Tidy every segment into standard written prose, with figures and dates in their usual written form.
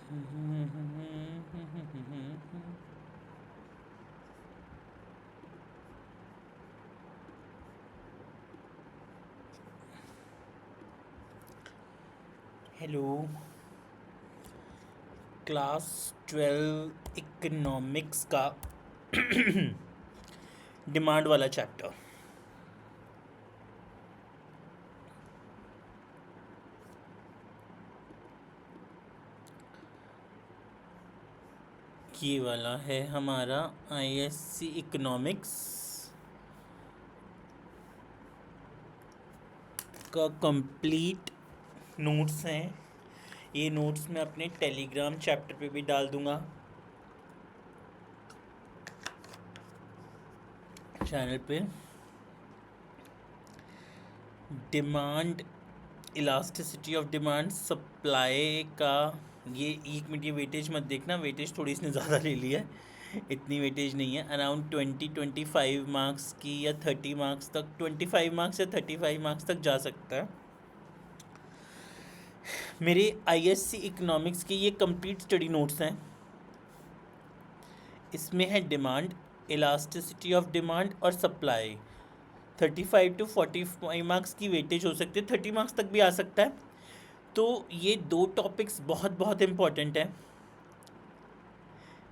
Hello. Class 12 economics का demand वाला chapter. ये वाला है हमारा आईएससी इकोनॉमिक्स का कंप्लीट नोट्स हैं। ये नोट्स मैं अपने टेलीग्राम चैप्टर पे भी डाल दूंगा, चैनल पे। Demand, elasticity of demand, supply का ये 1 मिनट, ये वेटेज मत देखना, वेटेज थोड़ी इसने ज़्यादा ले ली है, इतनी वेटेज नहीं है। अराउंड 25 मार्क्स की या 30 मार्क्स तक, 25 मार्क्स या 35 मार्क्स तक जा सकता है। मेरे आईएससी इकोनॉमिक्स के ये कंप्लीट स्टडी नोट्स हैं। इसमें है डिमांड, इलास्टिसिटी ऑफ डिमांड और सप्लाई। 35 to 45 मार्क्स की वेटेज हो सकती है, 30 मार्क्स तक भी आ सकता है। तो ये दो टॉपिक्स बहुत बहुत इम्पॉर्टेंट हैं।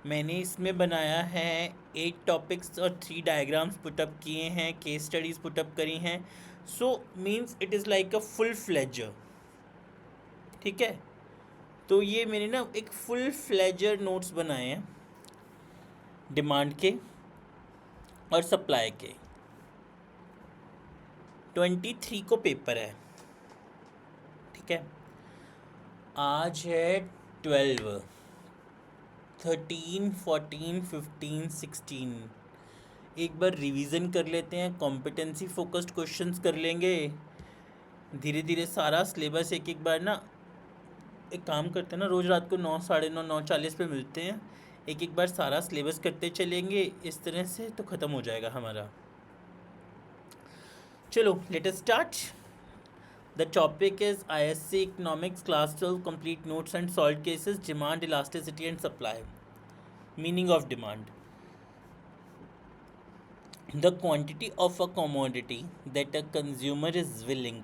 मैंने इसमें बनाया है 8 टॉपिक्स और 3 डायग्राम्स पुटअप किए हैं, केस स्टडीज़ पुटअप करी हैं। So means it is like a full fledged. ठीक है, तो ये मैंने ना एक फुल फ्लेजर नोट्स बनाए हैं डिमांड के और सप्लाई के। 23 को पेपर है। ठीक है, आज है 12, 13, 14, 15, 16। एक बार रिवीजन कर लेते हैं, कॉम्पिटेंसी फोकस्ड क्वेश्चंस कर लेंगे धीरे धीरे। सारा सिलेबस एक एक बार ना, एक काम करते हैं ना, रोज़ रात को 9, साढ़े 9, 9:40 पे मिलते हैं, एक एक बार सारा सिलेबस करते चलेंगे। इस तरह से तो ख़त्म हो जाएगा हमारा। चलो let us start. The topic is ISC Economics Class 12 Complete Notes and Solved Cases, Demand, Elasticity and Supply. Meaning of demand: the quantity of a commodity that a consumer is willing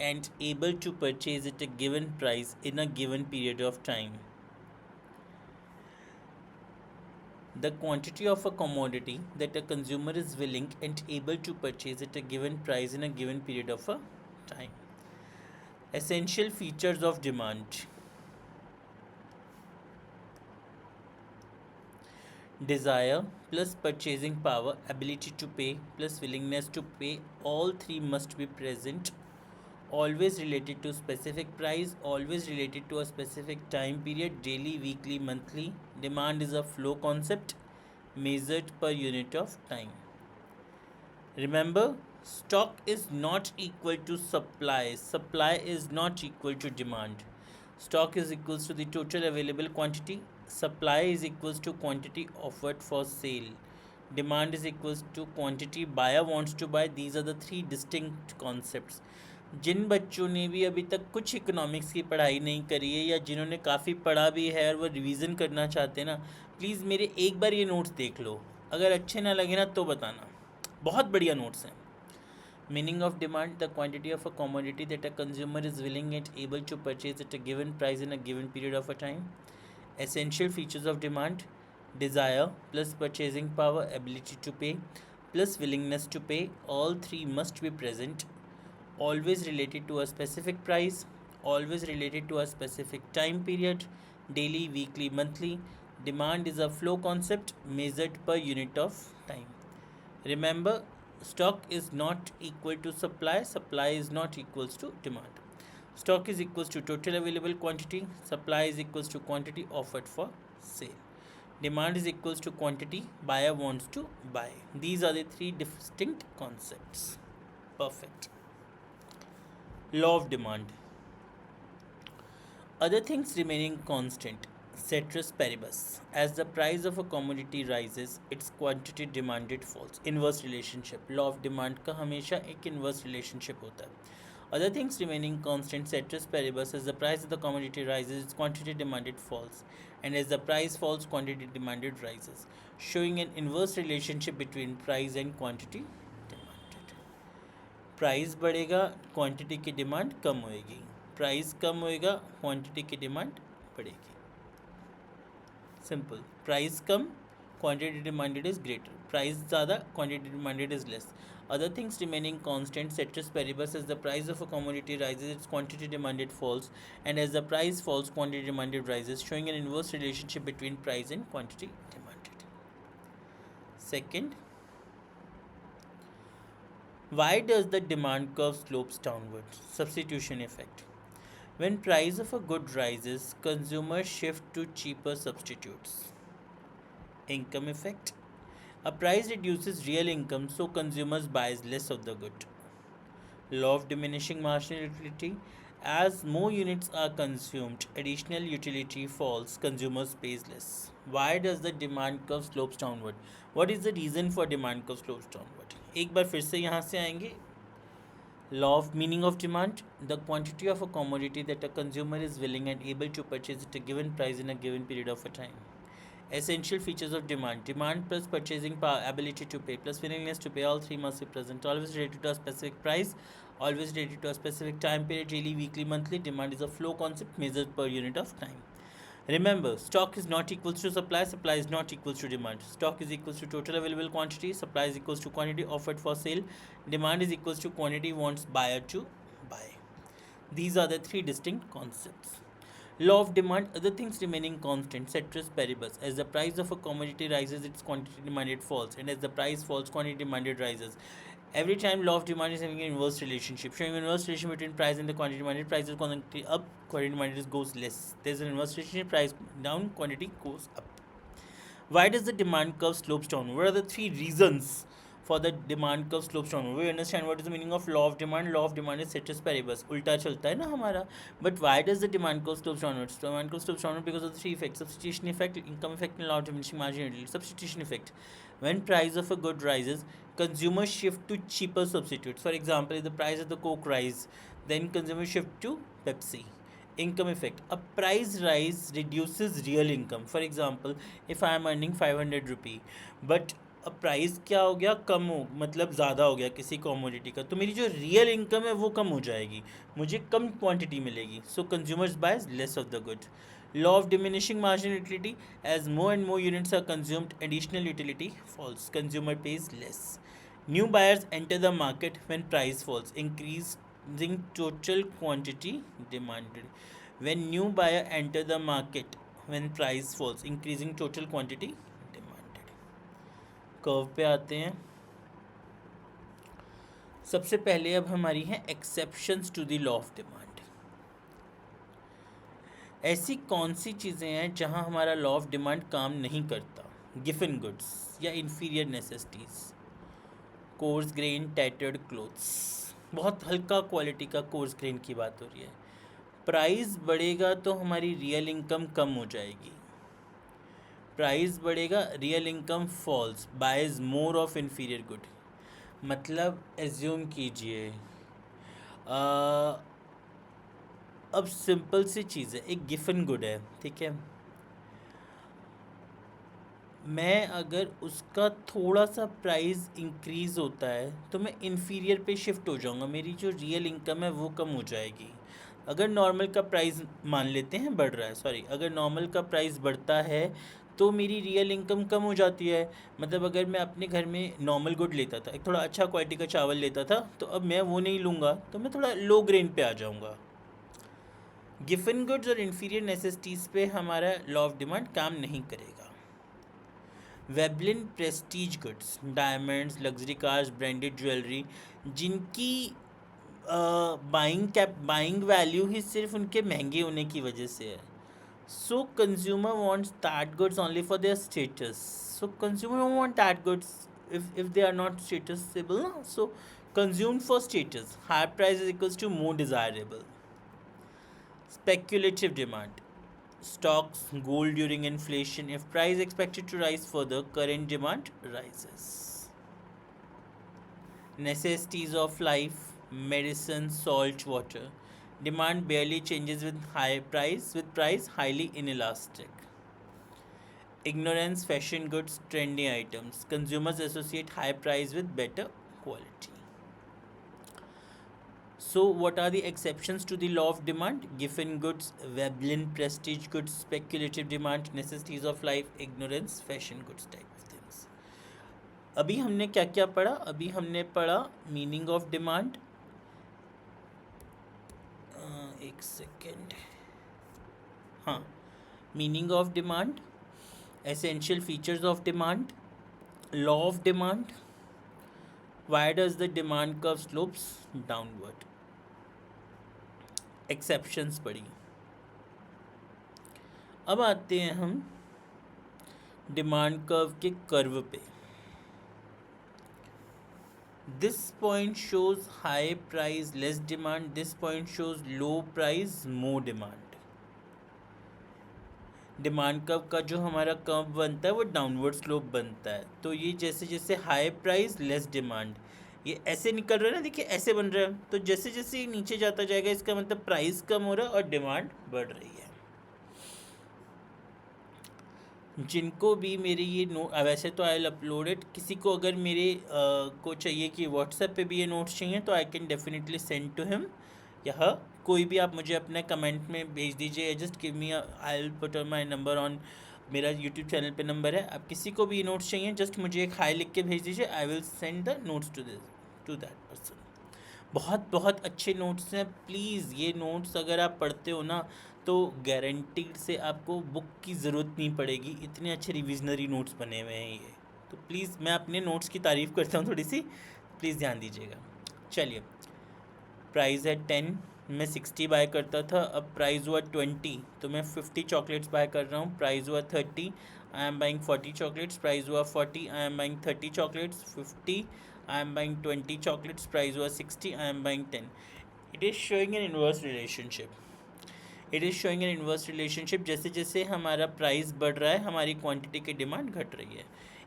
and able to purchase at a given price in a given period of time. The quantity of a commodity that a consumer is willing and able to purchase at a given price in a given period of a time. Essential features of demand: desire plus purchasing power, ability to pay plus willingness to pay, all three must be present. Always related to specific price, always related to a specific time period, daily, weekly, monthly. Demand is a flow concept measured per unit of time. Remember, stock is not equal to supply. Supply is not equal to demand. Stock is equals to the total available quantity. Supply is equals to quantity offered for sale. Demand is equals to quantity buyer wants to buy. These are the three distinct concepts. जिन बच्चों ने भी अभी तक कुछ economics की पढ़ाई नहीं करी है, या जिन्होंने काफ़ी पढ़ा भी है और वो रिवीजन करना चाहते हैं ना, प्लीज़ मेरे एक बार ये नोट्स देख लो। अगर अच्छे ना लगे ना तो बताना, बहुत बढ़िया नोट्स हैं। Meaning of demand: the quantity of a commodity that a consumer is willing and able to purchase at a given price in a given period of a time. Essential features of demand: desire plus purchasing power, ability to pay plus willingness to pay, all three must be present. Always related to a specific price, always related to a specific time period, daily, weekly, monthly. Demand is a flow concept measured per unit of time. Remember, stock is not equal to supply, supply is not equals to demand. Stock is equals to total available quantity, supply is equals to quantity offered for sale. Demand is equals to quantity buyer wants to buy. These are the three distinct concepts. Perfect. Law of demand. Other things remaining constant, ceteris paribus. As the price of a commodity rises, its quantity demanded falls. Inverse relationship. Law of demand का हमेशा एक inverse relationship होता है. Other things remaining constant, ceteris paribus, as the price of the commodity rises, its quantity demanded falls, and as the price falls, quantity demanded rises, showing an inverse relationship between price and quantity demanded. Price बढ़ेगा, quantity की demand कम होएगी, price कम होएगा, quantity की demand बढ़ेगी. Simple. Price कम, quantity demanded is greater. Price ज़्यादा, quantity demanded is less. Other things remaining constant, ceteris paribus, as the price of a commodity rises, its quantity demanded falls, and as the price falls, quantity demanded rises, showing an inverse relationship between price and quantity demanded. Second, why does the demand curve slopes downward? Substitution effect. When price of a good rises, consumers shift to cheaper substitutes. Income effect. A price reduces real income, so consumers buys less of the good. Law of diminishing marginal utility. As more units are consumed, additional utility falls, consumers pays less. Why does the demand curve slopes downward? What is the reason for demand curve slopes downward? एक बार फिर से यहाँ से आएंगे. Law of meaning of demand. The quantity of a commodity that a consumer is willing and able to purchase at a given price in a given period of a time. Essential features of demand. Demand plus purchasing power, ability to pay, plus willingness to pay, all three must be present. Always related to a specific price, always related to a specific time period, daily, weekly, monthly. Demand is a flow concept measured per unit of time. Remember, stock is not equals to supply, supply is not equals to demand. Stock is equals to total available quantity, supply is equals to quantity offered for sale, demand is equals to quantity wants buyer to buy. These are the three distinct concepts. Law of demand, other things remaining constant, ceteris paribus. As the price of a commodity rises, its quantity demanded falls, and as the price falls, quantity demanded rises. Every time law of demand is having an inverse relationship, showing an inverse relationship between price and the quantity demanded. Price is quantity up, quantity demanded goes less. There's an inverse relationship, price down, quantity goes up. Why does the demand curve slopes down? What are the three reasons for the demand curve slopes down? We understand what is the meaning of law of demand. Law of demand is ceteris paribus. उल्टा चलता है ना हमारा. But why does the demand curve slopes downwards? The demand curve slopes downward because of the three effects: substitution effect, income effect, and law of diminishing marginality. Substitution effect. When price of a good rises, consumers shift to cheaper substitutes. For example, if the price of the Coke rise, then consumers shift to Pepsi. Income effect. A price rise reduces real income. For example, if I am earning 500 rupee but price क्या हो गया, कम हो, मतलब ज़्यादा हो गया किसी commodity का, तो मेरी जो रियल इनकम है वो कम हो जाएगी, मुझे कम क्वांटिटी मिलेगी. सो consumers boys less of the good. Law of diminishing marginal utility. As more and more units are consumed, additional utility falls, consumer pays less. New buyers enter the market when price falls, increasing total quantity demanded. When new buyer enter the market when price falls, increasing total quantity demanded. Curve पे आते हैं. सबसे पहले अब हमारी हैं exceptions to the law of demand. ऐसी कौन सी चीज़ें हैं जहां हमारा लॉ ऑफ डिमांड काम नहीं करता? गिवन गुड्स या inferior necessities. Coarse grain, tattered clothes. बहुत हल्का क्वालिटी का कोर्स ग्रेन की बात हो रही है. प्राइस बढ़ेगा तो हमारी रियल इनकम कम हो जाएगी. प्राइस बढ़ेगा, real income falls, buys more of inferior good. मतलब एज्यूम कीजिए, अब सिंपल सी चीज़ है, एक गिवन गुड है, ठीक है, मैं अगर उसका थोड़ा सा प्राइस इंक्रीज़ होता है तो मैं इन्फीरियर पे शिफ्ट हो जाऊंगा, मेरी जो रियल इनकम है वो कम हो जाएगी. अगर नॉर्मल का प्राइस मान लेते हैं बढ़ रहा है, सॉरी, अगर नॉर्मल का प्राइस बढ़ता है तो मेरी रियल इनकम कम हो जाती है. मतलब अगर मैं अपने घर में नॉर्मल गुड लेता था, एक थोड़ा अच्छा क्वालिटी का चावल लेता था, तो अब मैं वो नहीं लूँगा, तो मैं थोड़ा लो ग्रेन पे आ जाऊँगा. गिवन गुड्स और इन्फीरियर नेसेसिटीज़ पे हमारा लॉ ऑफ डिमांड काम नहीं करेगा. Veblen Prestige goods, diamonds, luxury cars, branded jewellery, जिनकी बाइंग वैल्यू ही सिर्फ उनके महंगे होने की वजह से है. सो consumer wants that goods only for their status. So consumer want that goods if they are not statusable, so consumed for status. Higher price is equals to more desirable. Speculative demand. Stocks, gold during inflation. If price expected to rise further, current demand rises. Necessities of life. medicine, salt, water. Demand barely changes with high price, with price highly inelastic. Ignorance, fashion goods, trendy items. Consumers associate high price with better quality. So, what are the exceptions to the law of demand? Giffen goods, Veblen prestige goods, speculative demand, necessities of life, ignorance, fashion goods type of things. अभी हमने क्या क्या पढ़ा? अभी हमने पढ़ा meaning of demand. एक second. हाँ, meaning of demand, essential features of demand, law of demand, why does the demand curve slopes downward. Exceptions पढ़ी. अब आते हैं हम डिमांड कर्व के कर्व पे. This point shows high price less demand, this point shows low price more demand. Demand curve का जो हमारा कर्व बनता है वो डाउनवर्ड स्लोप बनता है. तो ये जैसे जैसे हाई प्राइस लेस डिमांड, ये ऐसे निकल रहा है ना, देखिए ऐसे बन रहा है. तो जैसे जैसे ये नीचे जाता जाएगा इसका मतलब प्राइस कम हो रहा है और डिमांड बढ़ रही है. जिनको भी मेरे ये वैसे तो आई विल अपलोड इट. किसी को अगर मेरे को चाहिए कि व्हाट्सएप पे भी ये नोट्स चाहिए तो I can definitely send to him. यह कोई भी आप मुझे अपने कमेंट में भेज दीजिए. Just give me, I will put my number on, मेरा यूट्यूब चैनल पे नंबर है. आप किसी को भी नोट्स चाहिए जस्ट मुझे एक हाई लिख के भेज दीजिए. I will send the notes to that person. बहुत बहुत अच्छे नोट्स हैं. प्लीज़ ये नोट्स अगर आप पढ़ते हो ना तो गारंटीड से आपको बुक की ज़रूरत नहीं पड़ेगी. इतने अच्छे रिविजनरी नोट्स बने हुए हैं ये. तो प्लीज़, मैं अपने नोट्स की तारीफ़ करता हूँ थोड़ी सी, प्लीज़ ध्यान दीजिएगा. चलिए, प्राइस है 10, मैं 60 बाय करता था. अब प्राइस हुआ 20 तो मैं 50 चॉकलेट्स बाय कर रहा हूँ. प्राइस हुआ 30, I am buying 40 chocolates. Price हुआ 40, I am buying 30 chocolates. 50, I am buying 20 chocolates. Price was 60, I am buying 10. It is showing an inverse relationship. It is showing an inverse relationship. जैसे जैसे हमारा price बढ़ रहा है हमारी quantity की demand घट रही है.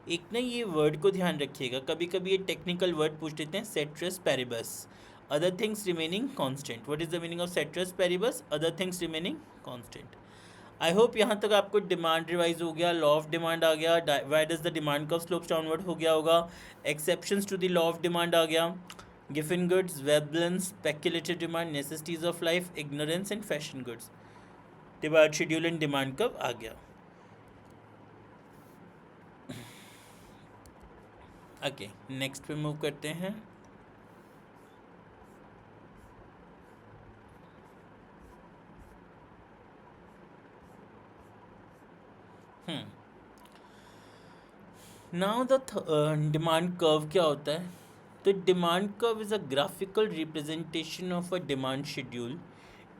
एक ना ये वर्ड को ध्यान रखिएगा, कभी कभी ये टेक्निकल वर्ड पूछ देते हैं. Citrus paribus, other things remaining constant. What is the meaning of citrus paribus? Other things remaining constant. I hope यहाँ तक आपको डिमांड रिवाइज हो गया, लॉ ऑफ डिमांड आ गया, why does the demand curve slopes downward हो गया होगा, exceptions to the law of demand आ गया, गिवन goods, Veblens, speculative demand, necessities of life, ignorance and fashion goods, demand schedule and demand curve आ गया. ओके, नेक्स्ट पे move करते हैं. नाउ द डिमांड कर्व क्या होता है? तो demand curve is a graphical representation of a demand schedule.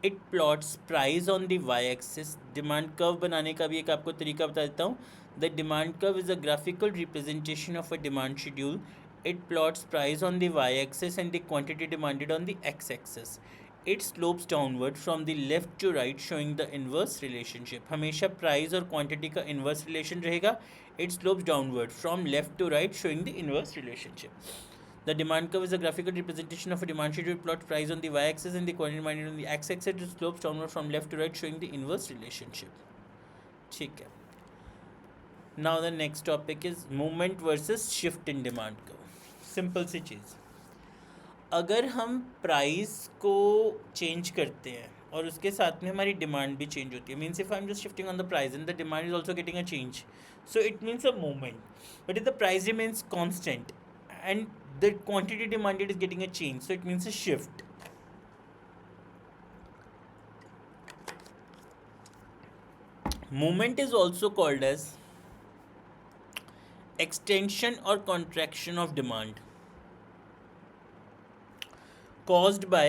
It plots price on the Y axis. Demand curve बनाने का भी एक आपको तरीका बता देता हूँ. The demand curve is a graphical representation of a demand schedule. It plots price on the Y axis and the quantity demanded on the X axis. It slopes downward from the left to right showing the inverse relationship. हमेशा price और quantity का inverse relation रहेगा. It slopes downward from left to right showing the inverse relationship. The demand curve is a graphical representation of a demand schedule. Plot price on the y-axis and the quantity demanded on the x-axis. It slopes downward from left to right showing the inverse relationship. ठीक है. Now the next topic is movement versus shift in demand curve. Simple सी चीज़. अगर हम price को change करते हैं और उसके साथ में हमारी डिमांड भी चेंज होती है, means if I am just shifting on the price and the demand is also getting a change, so it means a movement. But if the price remains constant and the quantity demanded is getting a change, so it means a shift. Movement is also called as extension or contraction of demand caused by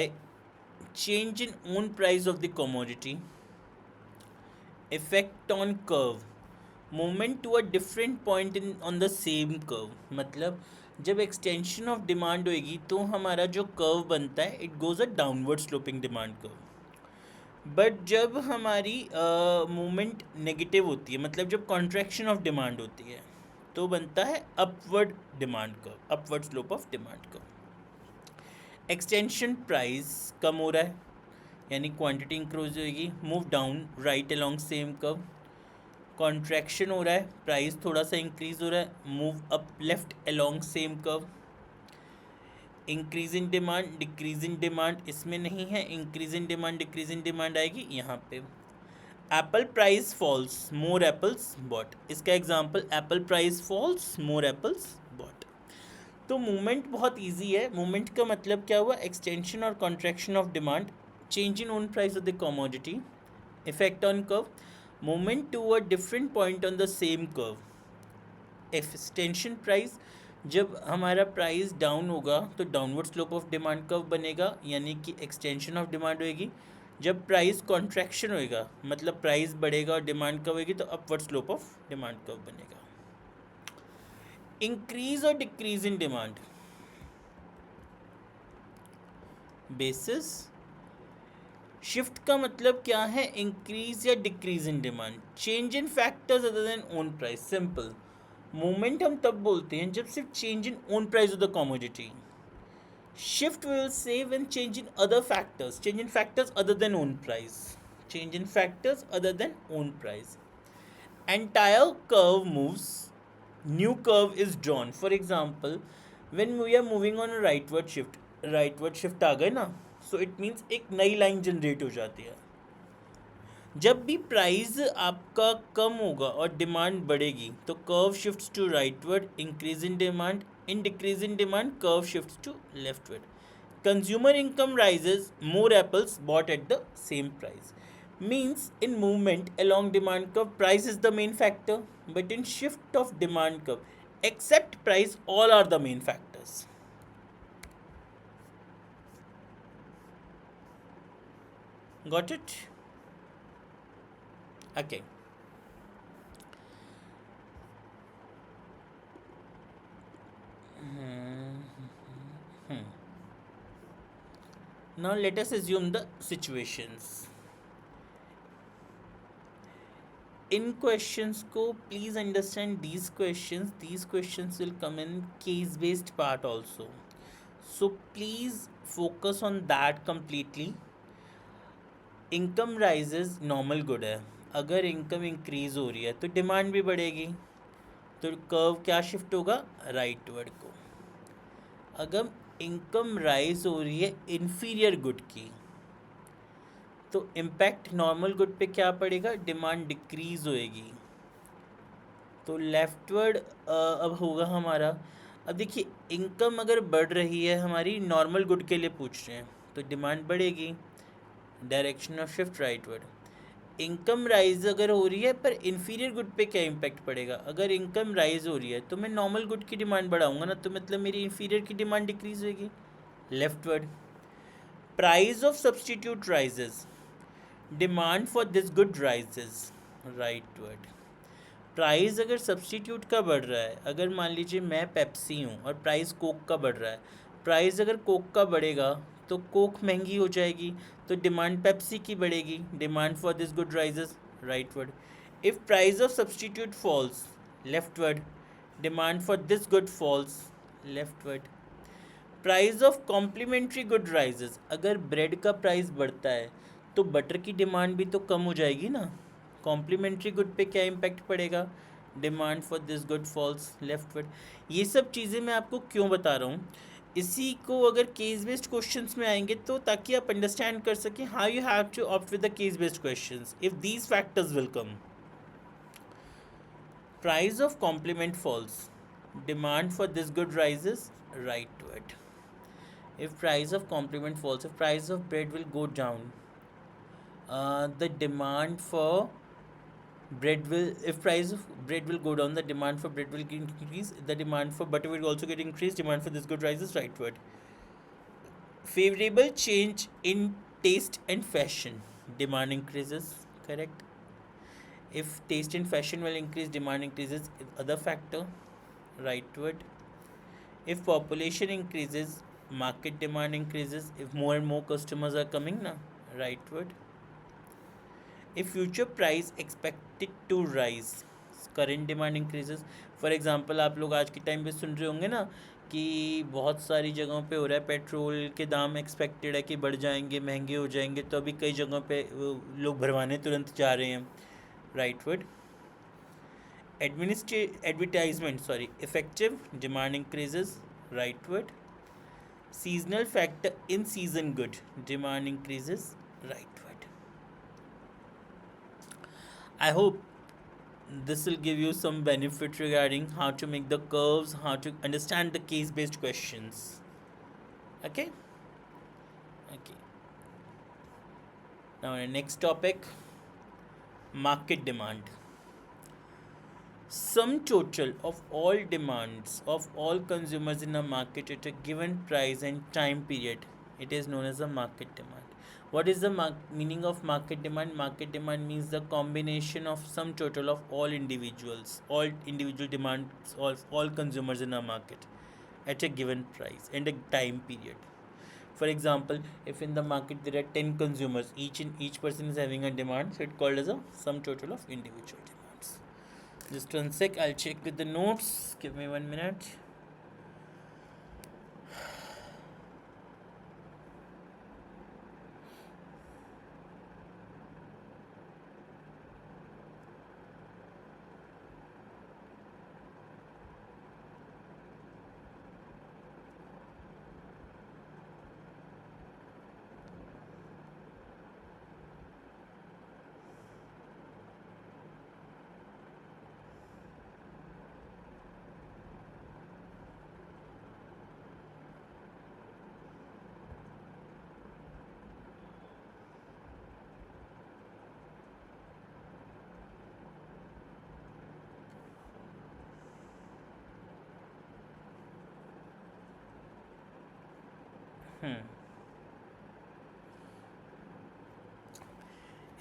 change in own price of the commodity, effect on curve, movement to a different point in on the same curve. मतलब जब extension of demand होएगी तो हमारा जो curve बनता है it goes a downward sloping demand curve. But जब हमारी मूवमेंट नेगेटिव होती है, मतलब जब कॉन्ट्रैक्शन ऑफ डिमांड होती है, तो बनता है upward demand curve, upward slope of demand curve. Extension price कम हो रहा है यानी क्वांटिटी इंक्रीज होगी, move down right along same curve. Contraction हो रहा है, प्राइस थोड़ा सा इंक्रीज हो रहा है, move up left along same curve. Increase in demand decrease in demand इसमें नहीं है, increase in demand decrease in demand आएगी यहाँ पे। Apple price falls more apples bought, इसका example apple price falls more apples bought. तो movement बहुत easy है। मूवमेंट का मतलब क्या हुआ, एक्सटेंशन और contraction of demand, change in own price of the commodity, effect on curve, movement to a different point on the same curve. Extension price, जब हमारा प्राइस डाउन होगा तो downward slope of demand curve बनेगा यानी कि extension of demand होएगी। जब price contraction होएगा मतलब प्राइस बढ़ेगा और डिमांड कम होएगी तो upward slope of demand curve बनेगा। इंक्रीज और decrease in demand basis shift का मतलब क्या है, इंक्रीज या decrease in demand, change in factors other than own price. Simple, movement हम तब बोलते हैं जब सिर्फ change in own price of the commodity. Shift we will say when change in other factors, change in factors other than own price, change in factors other than own price. Entire curve moves, new curve is drawn. For example, when we are moving on a rightward shift आ गए ना, so it means एक नई line generate हो जाती है। जब भी price आपका कम होगा और डिमांड बढ़ेगी तो curve shifts to rightward, increase in demand, in decrease in demand curve shifts to leftward. Consumer income rises, more apples bought at the same price. Means in movement along demand curve, price is the main factor, but in shift of demand curve, except price, all are the main factors. Got it? Okay. Now let us assume the situations. इन questions को please understand these questions will come in case based part also, so please focus on that completely. Income rises normal good है, अगर income increase हो रही है तो demand भी बढ़ेगी, तो कर्व क्या शिफ्ट होगा, राइटवर्ड को। अगर इनकम राइज हो रही है इन्फीरियर गुड की तो इम्पैक्ट नॉर्मल गुड पे क्या पड़ेगा, डिमांड डिक्रीज होएगी, तो लेफ्टवर्ड अब होगा हमारा। अब देखिए इनकम अगर बढ़ रही है हमारी, नॉर्मल गुड के लिए पूछ रहे हैं तो डिमांड बढ़ेगी, direction of shift rightward. Income rise अगर हो रही है पर इन्फीरियर गुड पे क्या इम्पैक्ट पड़ेगा, अगर इनकम राइज हो रही है तो मैं नॉर्मल गुड की डिमांड बढ़ाऊंगा ना, तो मतलब मेरी इन्फीरियर की डिमांड डिक्रीज होगी, leftward. Price of substitute rises, demand for this good rises, rightward. Price अगर सब्सटीट्यूट का बढ़ रहा है, अगर मान लीजिए मैं पेप्सी हूँ और प्राइस कोक का बढ़ रहा है, प्राइस अगर कोक का बढ़ेगा तो कोक महंगी हो जाएगी तो डिमांड पेप्सी की बढ़ेगी, demand for this good rises, rightward. If price of substitute falls, leftward, demand for this good falls, leftward. Price of complementary good rises, अगर ब्रेड का प्राइस बढ़ता है तो बटर की डिमांड भी तो कम हो जाएगी ना, कॉम्प्लीमेंट्री गुड पे क्या इम्पैक्ट पड़ेगा, demand for this good falls, leftward. ये सब चीज़ें मैं आपको क्यों बता रहा हूँ, इसी को अगर केस बेस्ड क्वेश्चंस में आएंगे तो ताकि आप अंडरस्टैंड कर सकें how you have to opt with the case based questions if these factors will come. Price of complement falls, demand for this good rises, rightward. If price of complement falls, if price of bread will go down, the demand for bread will, if price of bread will go down, the demand for bread will increase, the demand for butter will also get increased, demand for this good rises, rightward. Favorable change in taste and fashion, demand increases, correct. If taste and fashion will increase, demand increases, other factor, rightward. If population increases, market demand increases, if more and more customers are coming na, rightward. If future price expected to rise, current demand increases. For example, आप लोग आज के time पे सुन रहे होंगे ना कि बहुत सारी जगहों पे हो रहा है, पेट्रोल के दाम एक्सपेक्टेड है कि बढ़ जाएंगे, महंगे हो जाएंगे, तो अभी कई जगहों पे लोग भरवाने तुरंत जा रहे हैं. Right word. Advertisement, sorry, effective, demand increases. Right word. Seasonal factor, in season good, demand increases. Right word. I hope this will give you some benefit regarding how to make the curves, how to understand the case based questions. Okay. Okay. Now the next topic, market demand. Sum total of all demands of all consumers in a market at a given price and time period. It is known as a market demand. What is the meaning of market demand? Market demand means the combination of sum total of all individuals, all individual demands of all consumers in a market at a given price and a time period. For example, if in the market there are 10 consumers, each person is having a demand, so it's called as a sum total of individual demands. Just one sec, I'll check with the notes. Give me 1 minute.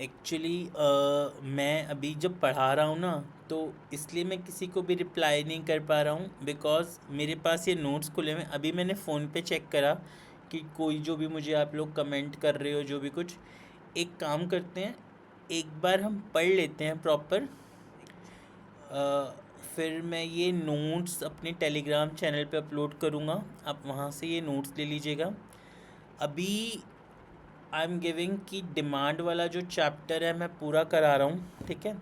Actually मैं अभी जब पढ़ा रहा हूँ ना, तो इसलिए मैं किसी को भी रिप्लाई नहीं कर पा रहा हूँ, बिकॉज़ मेरे पास ये नोट्स खुले हुए हैं. अभी मैंने फ़ोन पे चेक करा कि कोई जो भी मुझे आप लोग कमेंट कर रहे हो, जो भी कुछ, एक काम करते हैं, एक बार हम पढ़ लेते हैं प्रॉपर. फिर मैं ये नोट्स अपने टेलीग्राम चैनल पे अपलोड करूँगा, आप वहाँ से ये नोट्स ले लीजिएगा. अभी आई एम गिविंग कि डिमांड वाला जो चैप्टर है मैं पूरा करा रहा हूँ, ठीक है.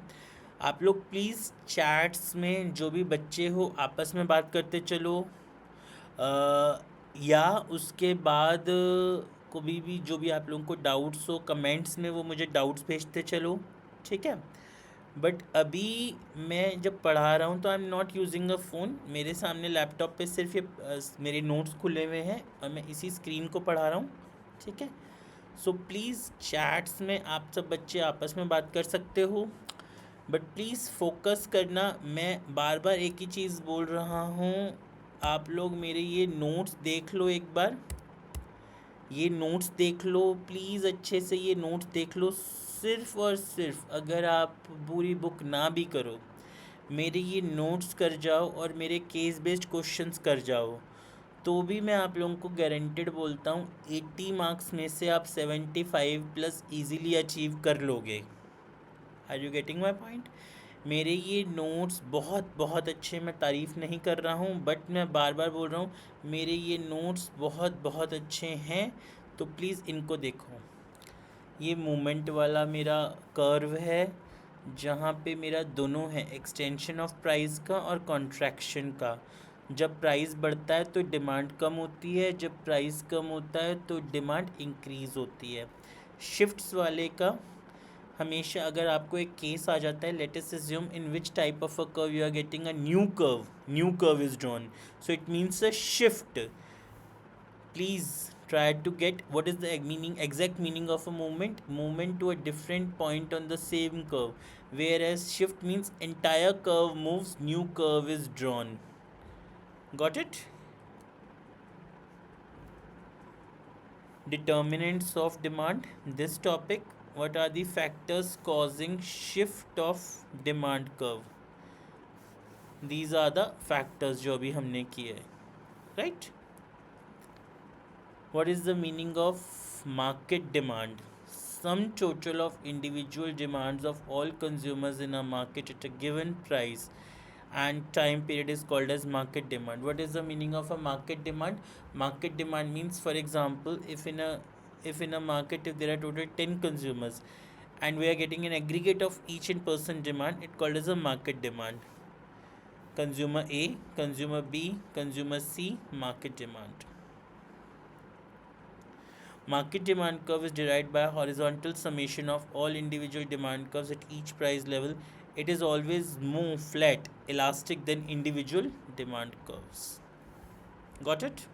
आप लोग प्लीज़ चैट्स में जो भी बच्चे हो आपस में बात करते चलो, या उसके बाद कभी भी जो भी आप लोगों को डाउट्स हो कमेंट्स में वो मुझे डाउट्स भेजते चलो, ठीक है. बट अभी मैं जब पढ़ा रहा हूँ तो I am not using a phone. मेरे सामने लैपटॉप पे सिर्फ ये मेरे नोट्स खुले हुए हैं और मैं इसी स्क्रीन को पढ़ा रहा हूँ, ठीक है. सो प्लीज़ चैट्स में आप सब बच्चे आपस में बात कर सकते हो, बट प्लीज़ फोकस करना. मैं बार बार एक ही चीज़ बोल रहा हूँ, आप लोग मेरे ये नोट्स देख लो एक बार, ये नोट्स देख लो प्लीज़, अच्छे से ये नोट्स देख लो. सिर्फ और सिर्फ अगर आप पूरी बुक ना भी करो, मेरे ये नोट्स कर जाओ और मेरे केस बेस्ड क्वेश्चंस कर जाओ, तो भी मैं आप लोगों को गारंटेड बोलता हूँ 80 मार्क्स में से आप 75 प्लस ईजीली अचीव कर लोगे. Are you getting my point? मेरे ये नोट्स बहुत बहुत अच्छे, मैं तारीफ़ नहीं कर रहा हूँ, बट मैं बार बार बोल रहा हूँ मेरे ये नोट्स बहुत बहुत अच्छे हैं, तो प्लीज़ इनको देखो. ये मूवमेंट वाला मेरा कर्व है, जहाँ पे मेरा दोनों है, एक्सटेंशन ऑफ प्राइस का और कॉन्ट्रैक्शन का. जब प्राइस बढ़ता है तो डिमांड कम होती है, जब प्राइस कम होता है तो डिमांड इंक्रीज़ होती है. शिफ्ट्स वाले का हमेशा अगर आपको एक केस आ जाता है, let us assume in which type of a curve you are getting a new curve is drawn, so it means a shift. Please try to get what is the exact meaning of a movement to a different point on the same curve, whereas shift means entire curve moves, new curve is drawn. Got it? Determinants of demand, this topic. What are the factors causing shift of demand curve? These are the factors जो अभी हमने किए, right? What is the meaning of market demand? Sum total of individual demands of all consumers in a market at a given price. and time period is called as market demand. What is the meaning of a market demand? Market demand means, for example, if in a market, if there are total 10 consumers and we are getting an aggregate of each in person demand, it called as a market demand. Consumer A, consumer B, consumer C, market demand. Market demand curve is derived by a horizontal summation of all individual demand curves at each price level. It is always more flat, elastic than individual demand curves. Got it?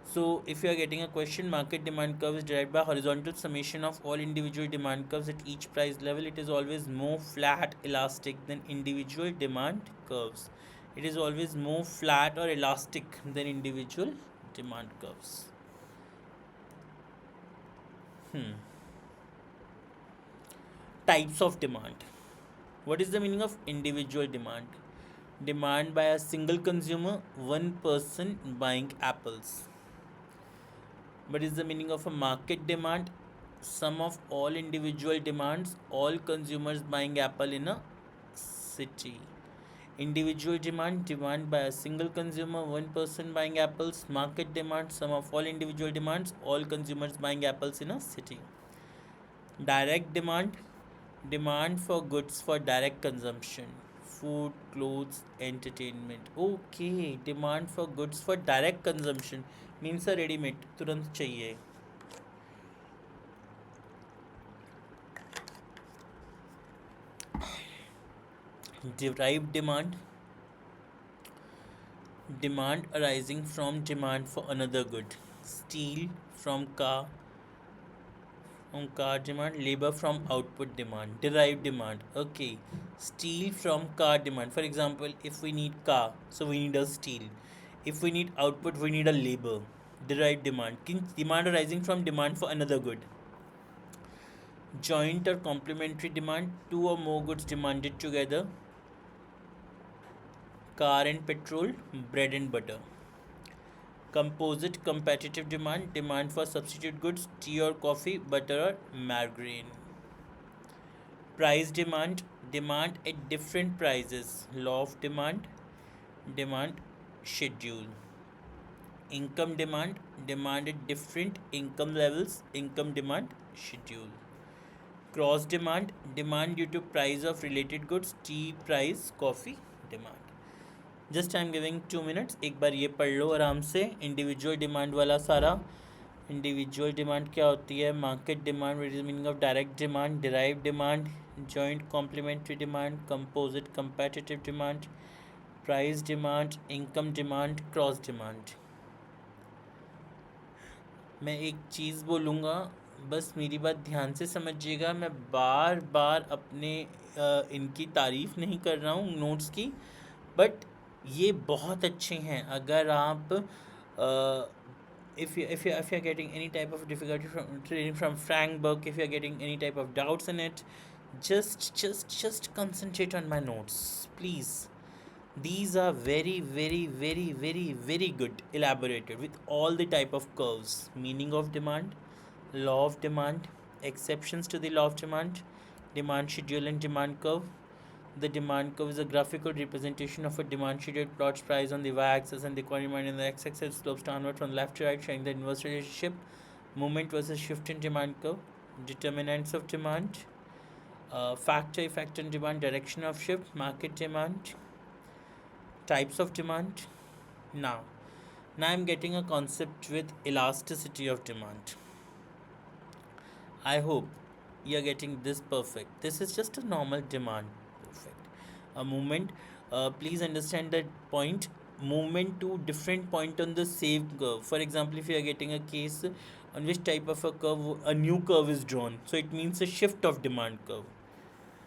So, if you are getting a question, market demand curve is derived by horizontal summation of all individual demand curves at each price level. It is always more flat, elastic than individual demand curves. It is always more flat or elastic than individual demand curves. Hmm. Types of demand. What is the meaning of individual demand? Demand by a single consumer, one person buying apples. What is the meaning of a market demand? Sum of all individual demands, all consumers buying apple in a city. Individual demand, demand by a single consumer, one person buying apples. Market demand, sum of all individual demands, all consumers buying apples in a city. Direct demand, demand for goods for direct consumption. Food, clothes, entertainment. Okay, demand for goods for direct consumption means a ready-made, तुरंत चाहिए. Derived demand, demand arising from demand for another good. Steel from car demand, labor from output demand. Derived demand, okay. Steel from car demand. For example, if we need car, so we need a steel. If we need output, we need a labor. Derived demand, demand arising from demand for another good. Joint or complementary demand, two or more goods demanded together. Car and petrol, bread and butter. Composite competitive demand, demand for substitute goods, tea or coffee, butter or margarine. Price demand, demand at different prices. Law of demand, demand schedule. Income demand, demand at different income levels, income demand schedule. Cross demand, demand due to price of related goods, tea price, coffee demand. Just I am giving 2 minutes. एक बार ये पढ़ लो आराम से individual demand वाला सारा. Individual demand क्या होती है? Market demand, what is meaning of direct demand, derive demand, joint complementary demand, composite competitive demand, price demand, income demand, cross demand. मैं एक चीज़ बोलूँगा, बस मेरी बात ध्यान से समझिएगा. मैं बार बार अपने इनकी तारीफ़ नहीं कर रहा हूँ नोट्स की, बट ये बहुत अच्छे हैं. अगर आप if you are getting any type of difficulty from reading from Frank book, if you are getting any type of doubts in it, just concentrate on my notes, please. These are very very very very very good, elaborated with all the type of curves, meaning of demand, law of demand, exceptions to the law of demand, demand schedule and demand curve. The demand curve is a graphical representation of a demand schedule, plots price on the y-axis and the quantity in the x-axis, slopes downward from left to right, showing the inverse relationship. Movement versus shift in demand curve. Determinants of demand. Factor, effect on demand, direction of shift, market demand, types of demand. Now I'm getting a concept with elasticity of demand. I hope you're getting this perfect. This is just a normal demand. Perfect. A movement. Please understand that point. Movement to different point on the same curve. For example, if you are getting a case on which type of a curve a new curve is drawn, so it means a shift of demand curve.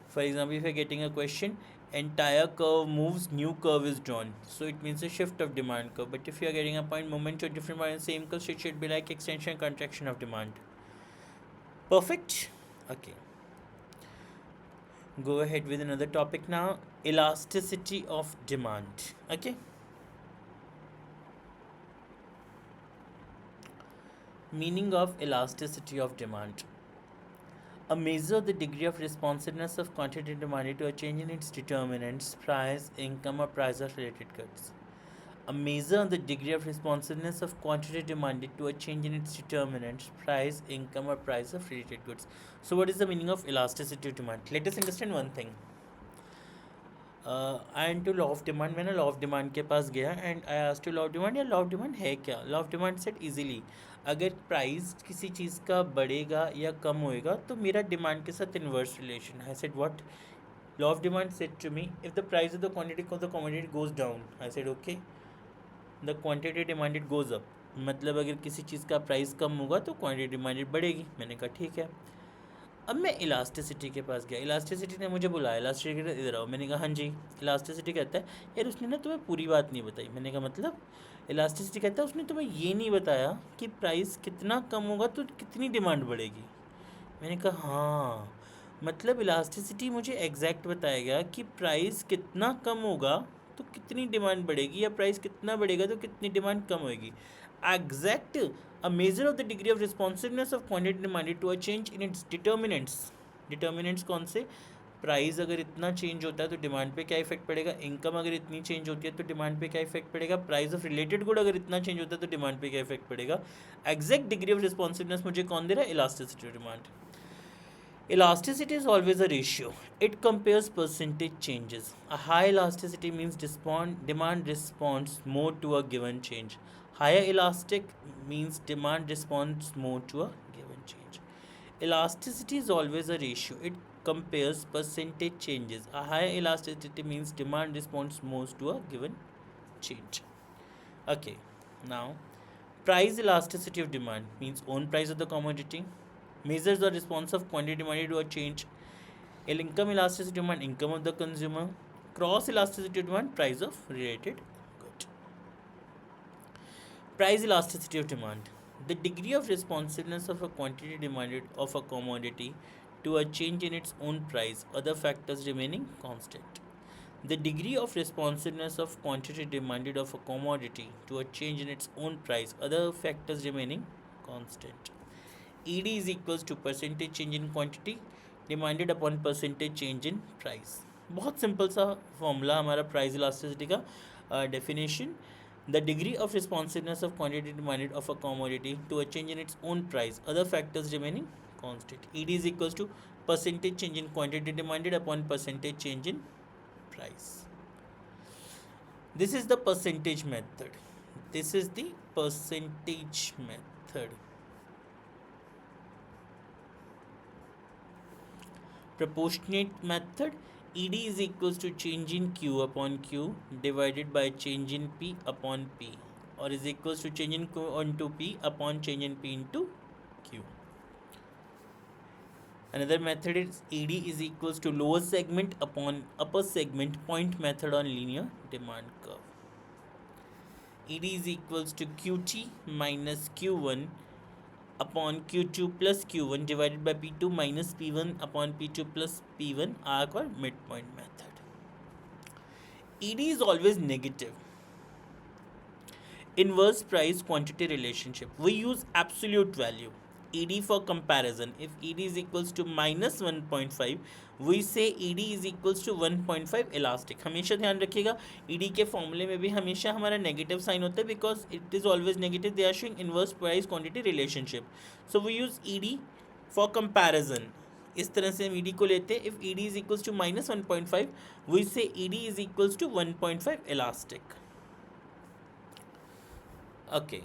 For example, if you are getting a question, entire curve moves, new curve is drawn, so it means a shift of demand curve. But if you are getting a point, movement to a different point on the same curve, so it should be like extension and contraction of demand. Perfect. Okay, go ahead with another topic now. Elasticity of demand. Okay, meaning of elasticity of demand. A measure the degree of responsiveness of quantity demanded to a change in its determinants, price, income, or price of related goods. A measure the degree of responsiveness of quantity demanded to a change in its determinants, price, income, or price of related goods. So, what is the meaning of elasticity of demand? Let us understand one thing. I went to law of demand. मैंने law of demand के पास गया and I asked to law of demand, या law of demand है क्या. Law of demand said easily, अगर price किसी चीज़ का बढ़ेगा या कम होएगा तो मेरा डिमांड के साथ इन्वर्स रिलेशन है. Said what. Law of demand said to me, if the price of the quantity of the commodity goes down, I said okay, the quantity demanded goes up. मतलब अगर किसी चीज़ का प्राइस कम होगा तो क्वांटिटी डिमांडेड बढ़ेगी. मैंने कहा ठीक है. अब मैं इलास्टिसिटी के पास गया. इलास्टिसिटी ने मुझे बुलाया. इलास्टिसिटी इधर आओ. मैंने कहा हाँ जी. इलास्टिसिटी कहता है यार उसने ना तुम्हें पूरी बात नहीं बताई. मैंने कहा मतलब. इलास्टिसिटी कहता है उसने तुम्हें ये नहीं बताया कि प्राइस कितना कम होगा तो कितनी डिमांड बढ़ेगी. मैंने कहा हाँ, मतलब इलास्टिसिटी मुझे एग्जैक्ट बताएगा कि प्राइस कितना कम होगा तो कितनी डिमांड बढ़ेगी, या प्राइस कितना बढ़ेगा तो कितनी डिमांड कम होगी. Exact. A measure of the degree of responsiveness of quantity demanded to a change in its determinants. Determinants कौन से. प्राइस अगर इतना चेंज होता है तो डिमांड पे क्या इफेक्ट पड़ेगा. इनकम अगर इतनी चेंज होती है तो डिमांड पे क्या इफेक्ट पड़ेगा. प्राइस ऑफ रिलेटेड गुड अगर इतना चेंज होता है तो डिमांड पे क्या इफेक्ट पड़ेगा. एग्जैक्ट डिग्री ऑफ रिस्पॉन्सिवनेस मुझे कौन दे रहा है. Elasticity of demand. Elasticity is always a ratio. It compares percentage changes. A high elasticity means demand responds more to a given change. Higher elastic means demand responds more to a given change. Elasticity is always a ratio. It compares percentage changes. A higher elasticity means demand responds more to a given change. Okay, now price elasticity of demand means own price of the commodity. Measures the response of quantity demanded to a change. Income elasticity demand, income of the consumer. Cross elasticity demand, price of related good. Price elasticity of demand. The degree of responsiveness of a quantity demanded of a commodity to a change in its own price, other factors remaining constant. The degree of responsiveness of quantity demanded of a commodity to a change in its own price, other factors remaining constant. ED is equals to percentage change in quantity demanded upon percentage change in price. बहुत simple सा formula हमारा price elasticity का. Definition. The degree of responsiveness of quantity demanded of a commodity to a change in its own price, other factors remaining constant. ED is equals to percentage change in quantity demanded upon percentage change in price. This is the percentage method. This is the percentage method. Proportionate method. ED is equals to change in Q upon Q divided by change in P upon P, or is equals to change in Q onto P upon change in P into Q. Another method is ED is equals to lower segment upon upper segment point method on linear demand curve. ED is equals to QT minus Q1 upon Q2 plus Q1 divided by P2 minus P1 upon P2 plus P1 are called midpoint method. ED is always negative. Inverse price quantity relationship. We use absolute value. ED for comparison. If ED is equals to minus 1.5, we say ED is equals to 1.5 elastic. हमेशा ध्यान रखिएगा ED के फॉर्मूले में भी हमेशा हमारा negative sign होता है because it is always negative. They are showing inverse price quantity relationship. So we use ED for comparison. इस तरह से हम ED को लेते हैं. If ED is equals to minus 1.5, we say ED is equals to 1.5 elastic. Okay.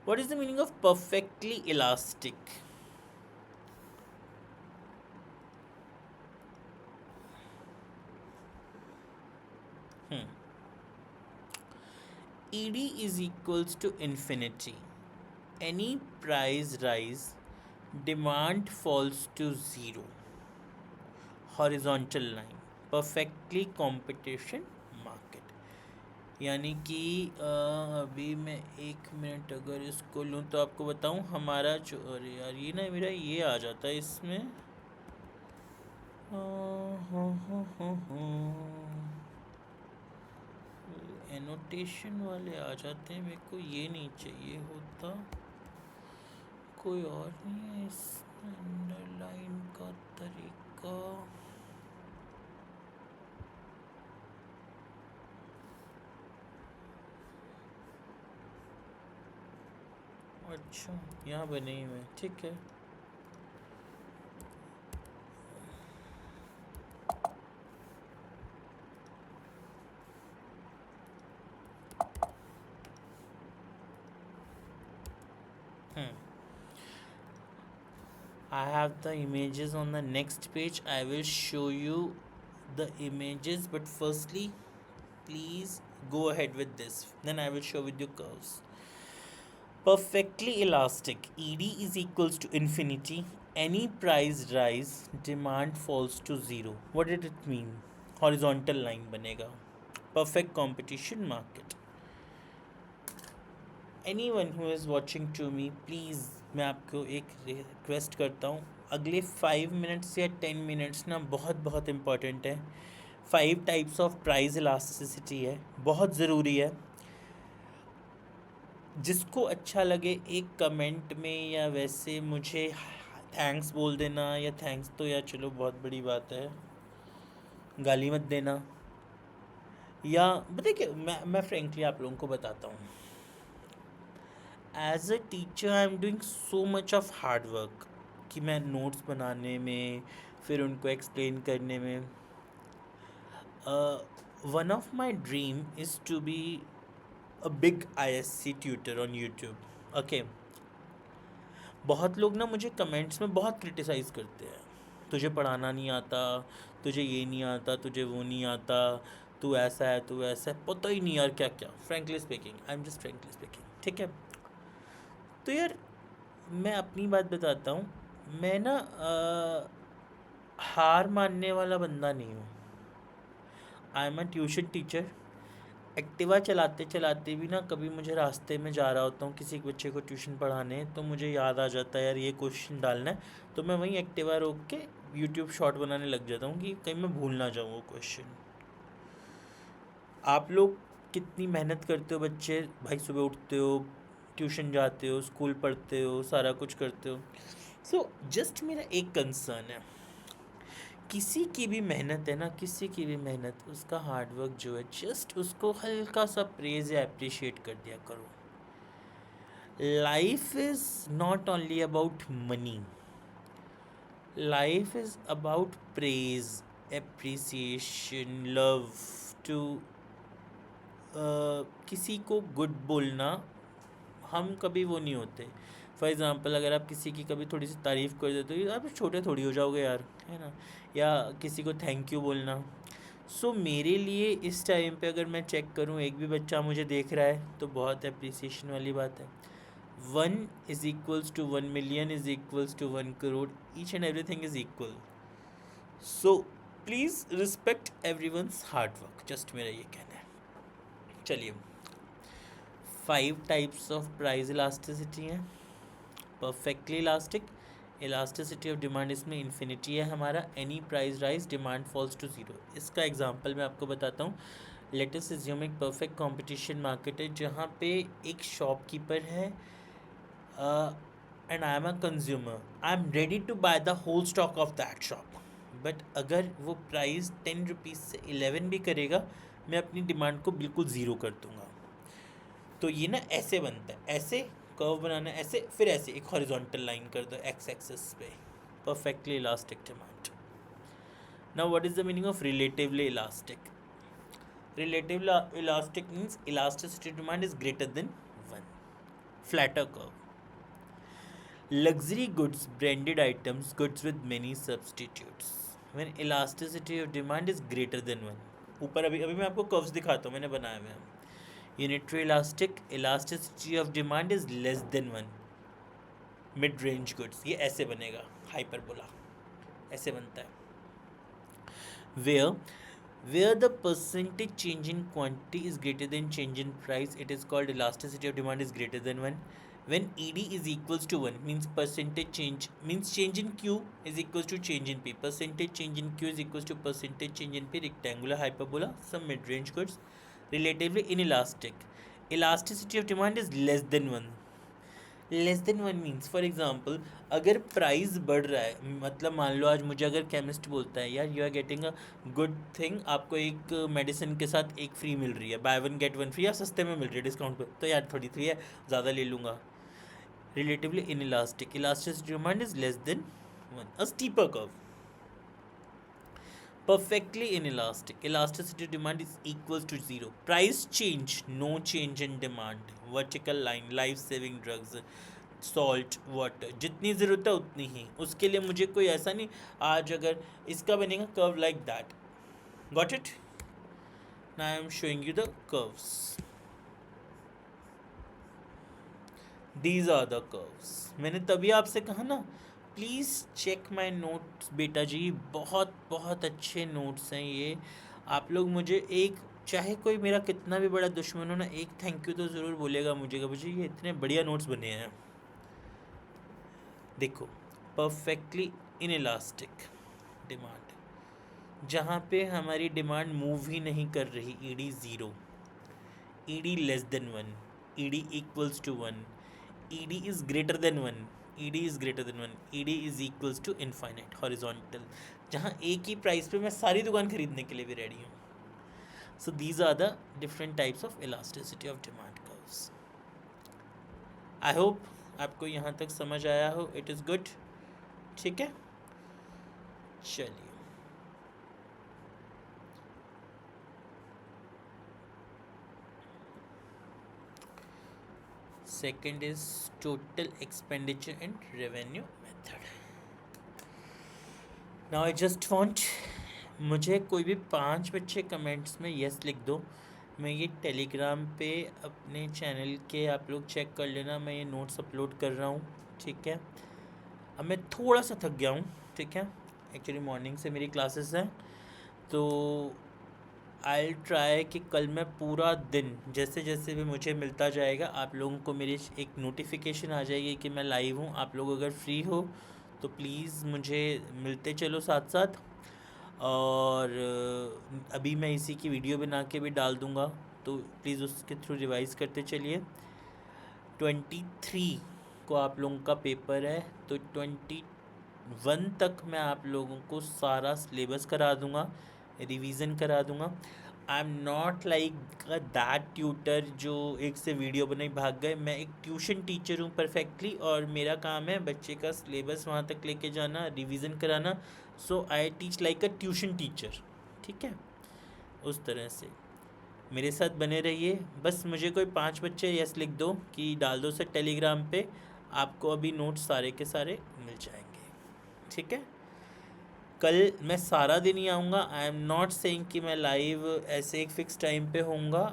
What is the meaning of perfectly elastic? ED is equals to infinity. Any price rise, demand falls to zero. Horizontal line. Perfectly competition market. यानी कि अभी मैं 1 minute अगर इसको लूँ तो आपको बताऊँ हमारा जो, अरे यार ये ना मेरा ये आ जाता है इसमें, एनोटेशन वाले आ जाते हैं, मेरे को ये नहीं चाहिए होता, कोई और नहीं है इस अंडरलाइन का तरीका। अच्छा यहाँ बने हुए हैं, ठीक है। हम्म I have the images on the next page. I will show you the images, but firstly, please go ahead with this. Then I will show with you curves. Perfectly elastic. ED is equals to infinity. Any price rise, demand falls to zero. What did it mean? Horizontal line बनेगा. Perfect competition market. Any one who is watching to me please, मैं आपको एक request करता हूँ, अगले 5 minutes या 10 minutes ना बहुत बहुत इम्पॉर्टेंट है। 5 टाइप्स ऑफ प्राइस इलास्टिसिटी है, बहुत ज़रूरी है। जिसको अच्छा लगे एक कमेंट में या वैसे मुझे थैंक्स बोल देना, या थैंक्स तो यार चलो बहुत बड़ी बात है, गाली मत देना। या देखिए मैं फ्रेंकली आप लोगों को बताता हूँ, as a teacher I am doing so much of hard work कि मैं नोट्स बनाने में, फिर उनको एक्सप्लेन करने में। One of my dream is to be a big ISC tutor on YouTube. Okay, बहुत लोग ना मुझे कमेंट्स में बहुत क्रिटिसाइज़ करते हैं, तुझे पढ़ाना नहीं आता, तुझे ये नहीं आता, तुझे वो नहीं आता, तू ऐसा है, तू ऐसा है, पता ही नहीं यार क्या क्या। Frankly speaking, I am just frankly speaking, ठीक है। तो यार मैं अपनी बात बताता हूँ, मैं ना हार मानने वाला बंदा नहीं हूँ। आई am a tuition teacher. Activa चलाते चलाते भी ना कभी मुझे रास्ते में जा रहा होता हूँ किसी बच्चे को ट्यूशन पढ़ाने, तो मुझे याद आ जाता है यार ये क्वेश्चन डालना है, तो मैं वहीं एक्टिवा रोक के यूट्यूब शॉर्ट बनाने लग जाता हूँ कि कहीं मैं भूल ना जाऊँ वो क्वेश्चन। आप लोग कितनी मेहनत करते हो बच्चे, भाई सुबह उठते हो, ट्यूशन जाते हो, स्कूल पढ़ते हो, सारा कुछ करते हो। सो जस्ट मेरा एक कंसर्न है, किसी की भी मेहनत है ना, किसी की भी मेहनत, उसका हार्डवर्क जो है, जस्ट उसको हल्का सा प्रेज या अप्रिशिएट कर दिया करो। Life is not only about money, life is about praise, appreciation, love to किसी को गुड बोलना। हम कभी वो नहीं होते। फॉर एग्ज़ाम्पल अगर आप किसी की कभी थोड़ी सी तारीफ़ कर देते हो, आप छोटे थोड़ी हो जाओगे यार, है ना। या किसी को थैंक यू बोलना। सो मेरे लिए इस टाइम पे अगर मैं चेक करूँ एक भी बच्चा मुझे देख रहा है तो बहुत अप्रिसिएशन वाली बात है। 1 = 1 million = 1 crore, each and every thing is equal. So please respect everyone's hard work, just मेरा ये कहना है। चलिए, 5 टाइप्स ऑफ प्राइस इलास्टिसिटी हैं। Perfectly elastic, elasticity of demand इसमें इन्फिनिटी है हमारा। Any price rise, demand falls to zero. इसका एग्जांपल मैं आपको बताता हूँ। लेट अस अज्यूम एक परफेक्ट कंपटीशन मार्केट है जहाँ पे एक शॉपकीपर है and I am a consumer, I am ready to buy the whole stock of that shop. But अगर वो प्राइस 10 रुपीज़ से 11 भी करेगा, मैं अपनी डिमांड को बिल्कुल ज़ीरो कर दूंगा। तो ये ना ऐसे बनता है, ऐसे कर्व बनाना है, ऐसे, फिर ऐसे एक हॉरिजॉन्टल लाइन कर दो एक्स एक्सिस पे। Perfectly elastic demand. Now what is the meaning of relatively elastic? Relatively elastic means elasticity demand is greater than 1। Flatter curve. Luxury goods, branded items, goods with many substitutes, when elasticity of demand is greater than 1। ऊपर अभी अभी मैं आपको curves दिखाता हूँ, मैंने बनाए हुए हैं। Unitary elastic, elasticity of demand is less than 1। Mid range goods, ये ऐसे बनेगा, हाइपरबोला ऐसे बनता है। Where Where the percentage change in quantity is greater than change in price, it is called elasticity of demand is greater than 1. When ED is equals to 1, means percentage change, means change in Q is equals to change in P. Percentage change in Q is equals to percentage change in P. Rectangular hyperbola, some mid-range goods, relatively inelastic. Elasticity of demand is less than 1. Less than 1 means for example अगर price बढ़ रहा है, मतलब मान लो आज मुझे अगर chemist बोलता है यार you are getting a good thing, आपको एक मेडिसिन के साथ एक फ्री मिल रही है, by one get one free, या सस्ते में मिल रही है डिस्काउंट पे, तो यार थोड़ी फ्री है ज़्यादा ले लूँगा. Relatively inelastic, elasticity demand is less than 1. A steeper curve. Perfectly inelastic, elasticity demand is equals to 0. Price change, no change in demand. Vertical line, life saving drugs, salt, water, जितनी ज़रूरत है उतनी ही, उसके लिए मुझे कोई ऐसा नहीं आज अगर इसका बनेगा curve like that. Got it. Now I am showing you the curves. These are the curves. मैंने तभी आपसे कहा ना, प्लीज़ चेक माई नोट्स बेटा जी, बहुत बहुत अच्छे नोट्स हैं ये. आप लोग मुझे एक, चाहे कोई मेरा कितना भी बड़ा दुश्मन हो ना, एक थैंक यू तो ज़रूर बोलेगा मुझे कि मुझे ये इतने बढ़िया नोट्स बने हैं. देखो, परफेक्टली इनइलास्टिक डिमांड, जहाँ पे हमारी डिमांड मूव ही नहीं कर रही, ED 0, ED less than 1, ED equals to 1, ED is greater than 1, ED is greater than 1, ED is equals to infinite horizontal, जहाँ एक ही प्राइस पे मैं सारी दुकान खरीदने के लिए भी रेडी हूँ. So these are the different types of elasticity of demand curves. I hope आपको यहाँ तक समझ आया हो. It is good. ठीक है, चलिए. Second is total expenditure and revenue method. Now I just want, मुझे कोई भी 5 बच्चे कमेंट्स में यस लिख दो. मैं ये टेलीग्राम पे अपने चैनल के, आप लोग चेक कर लेना, मैं ये नोट्स अपलोड कर रहा हूँ. ठीक है, अब मैं थोड़ा सा थक गया हूँ. ठीक है, एक्चुअली मॉर्निंग से मेरी क्लासेस हैं, तो आई ट्राई कि कल मैं पूरा दिन जैसे जैसे भी मुझे मिलता जाएगा, आप लोगों को मेरी एक नोटिफिकेशन आ जाएगी कि मैं लाइव हूँ. आप लोग अगर फ्री हो तो प्लीज़ मुझे मिलते चलो साथ साथ. और अभी मैं इसी की वीडियो बना के भी डाल दूँगा, तो प्लीज़ उसके थ्रू रिवाइज़ करते चलिए. 23 को आप लोगों का पेपर है, तो 21 तक मैं आप लोगों को सारा सिलेबस करा दूँगा, रिवीजन करा दूँगा. I am not like that tutor जो एक से वीडियो बनाई भाग गए. मैं एक ट्यूशन टीचर हूँ परफेक्टली, और मेरा काम है बच्चे का सिलेबस वहाँ तक लेके जाना, रिवीजन कराना. So I teach like a tuition teacher. ठीक है, उस तरह से मेरे साथ बने रहिए. बस मुझे कोई 5 बच्चे यस लिख दो कि डाल दो सर टेलीग्राम पे, आपको अभी नोट्स सारे के सारे मिल जाएंगे. ठीक है, कल मैं सारा दिन ही आऊँगा. आई एम नॉट सेइंग कि मैं लाइव ऐसे एक फ़िक्स टाइम पे होऊंगा.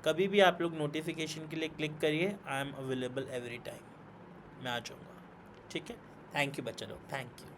कभी भी आप लोग नोटिफिकेशन के लिए क्लिक करिए, I am available every time, मैं आ जाऊँगा. ठीक है, थैंक यू बच्चा लोग, थैंक यू.